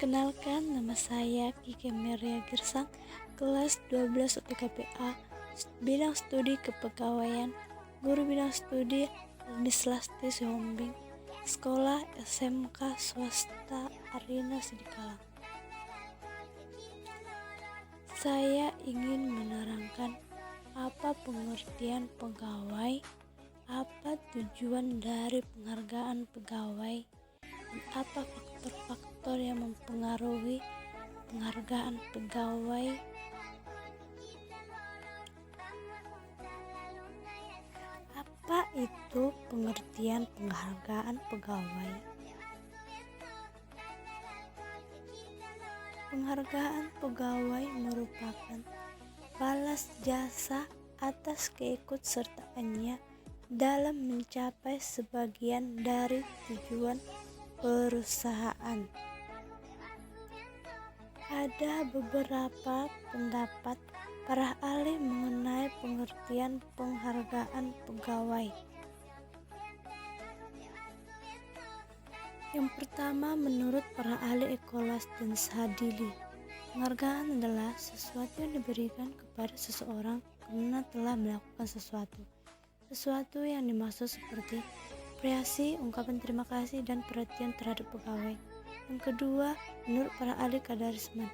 Perkenalkan, nama saya Kike Meria Girsang, kelas 12 UPKPA, bidang studi kepegawaian, guru bidang studi Nis Lasti Sihombing, sekolah SMK swasta Arina Sidikalang. Saya ingin menerangkan apa pengertian pegawai, apa tujuan dari penghargaan pegawai, dan apa faktor-faktor yang mempengaruhi penghargaan pegawai. Apa itu pengertian penghargaan pegawai? Penghargaan pegawai merupakan balas jasa atas keikutsertaannya dalam mencapai sebagian dari tujuan perusahaan. Ada beberapa pendapat para ahli mengenai pengertian penghargaan pegawai. Yang pertama, menurut para ahli Ecolas dan Sadili, penghargaan adalah sesuatu yang diberikan kepada seseorang karena telah melakukan sesuatu yang dimaksud seperti apresiasi, ungkapan terima kasih, dan perhatian terhadap pegawai. Yang kedua, menurut para ahli Kadarisman,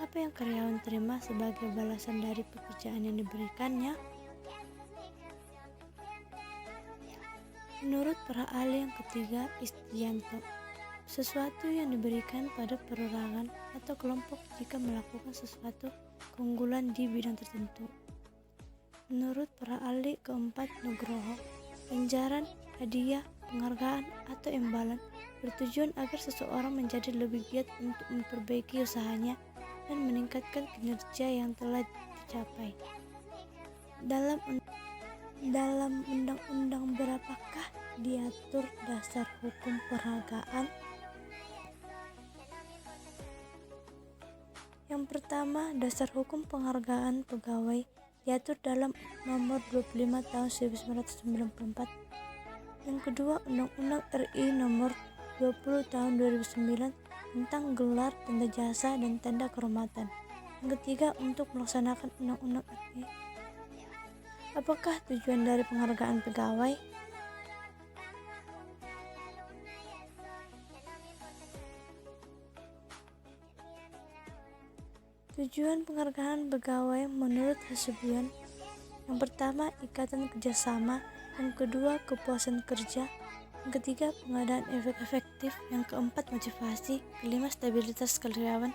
apa yang karyawan terima sebagai balasan dari pekerjaan yang diberikannya? Menurut para ahli yang ketiga, Istianto, sesuatu yang diberikan pada perorangan atau kelompok jika melakukan sesuatu keunggulan di bidang tertentu. Menurut para ahli keempat, Nugroho, ganjaran, hadiah, penghargaan, atau imbalan bertujuan agar seseorang menjadi lebih giat untuk memperbaiki usahanya dan meningkatkan kinerja yang telah dicapai. Dalam undang-undang berapakah diatur dasar hukum penghargaan? Yang pertama, dasar hukum penghargaan pegawai diatur dalam Nomor 25 Tahun 1994. Yang kedua, Undang-Undang RI Nomor 20 Tahun 2009 tentang gelar, tanda jasa, dan tanda kehormatan. Yang ketiga, untuk melaksanakan Undang-Undang RI. Apakah tujuan dari penghargaan pegawai? Tujuan penghargaan pegawai menurut Hasibuan, yang pertama, ikatan kerjasama, yang kedua, kepuasan kerja, yang ketiga, pengadaan efek efektif, yang keempat, motivasi, kelima, stabilitas karyawan.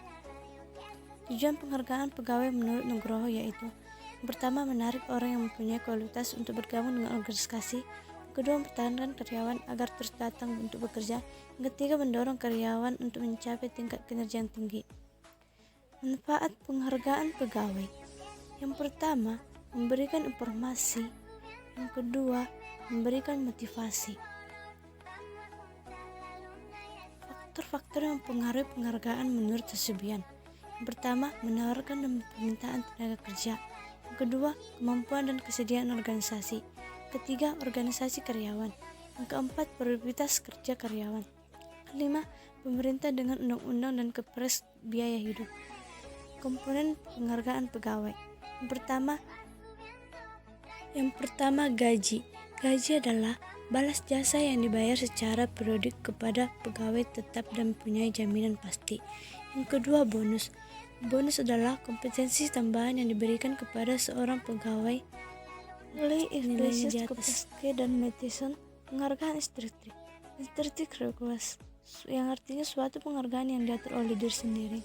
Tujuan penghargaan pegawai menurut Nugroho yaitu: yang pertama, menarik orang yang mempunyai kualitas untuk bergabung dengan organisasi, yang kedua, mempertahankan karyawan agar terus datang untuk bekerja, yang ketiga, mendorong karyawan untuk mencapai tingkat kinerja yang tinggi. Manfaat penghargaan pegawai, yang pertama, memberikan informasi, yang kedua, memberikan motivasi. Faktor-faktor yang mempengaruhi penghargaan menurut Hasibuan, yang pertama, menawarkan dan permintaan tenaga kerja, yang kedua, kemampuan dan kesediaan organisasi, ketiga, organisasi karyawan, yang keempat, produktivitas kerja karyawan, kelima, pemerintah dengan undang-undang dan kepres biaya hidup. Komponen penghargaan pegawai, yang pertama gaji. Gaji adalah balas jasa yang dibayar secara periodik kepada pegawai tetap dan mempunyai jaminan pasti. Yang kedua, bonus. Bonus adalah kompetensi tambahan yang diberikan kepada seorang pegawai. Nilainya di atas. Dan Matheson, penghargaan estetik request, yang artinya suatu penghargaan yang diatur oleh diri sendiri.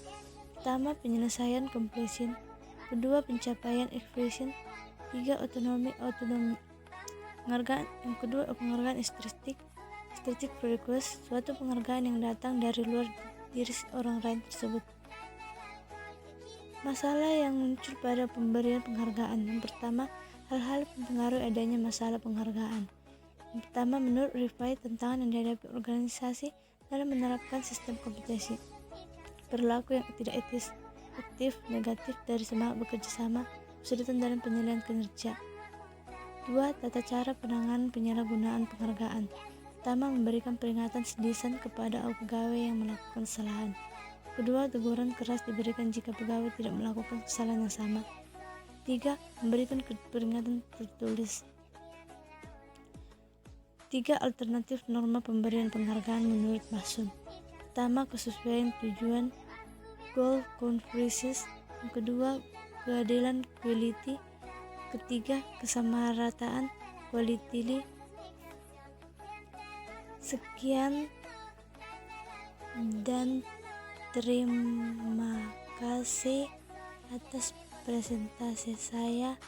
Pertama, penyelesaian completion, kedua, pencapaian expression, tiga, otonomi. Penghargaan yang kedua, penghargaan estetik request, suatu penghargaan yang datang dari luar diri orang lain tersebut. Masalah yang muncul pada pemberian penghargaan, yang pertama, hal-hal mempengaruhi adanya masalah penghargaan. Yang pertama, menurut Rifai, tantangan yang dihadapi organisasi dalam menerapkan sistem kompetensi, perilaku yang tidak etis, aktif, negatif dari semangat bekerja sama, kesulitan dalam penilaian kinerja. 2. Tata cara penanganan penyalahgunaan penghargaan. Pertama, memberikan peringatan sedisan kepada pegawai yang melakukan kesalahan. Kedua, teguran keras diberikan jika pegawai tidak melakukan kesalahan yang sama. 3. Memberikan peringatan tertulis. 3 alternatif norma pemberian penghargaan menurut Mason. Pertama, kesesuaian tujuan goal converges. Yang kedua, keadilan quality. Ketiga, kesamarataan quality. Sekian dan terima kasih atas presentasi saya.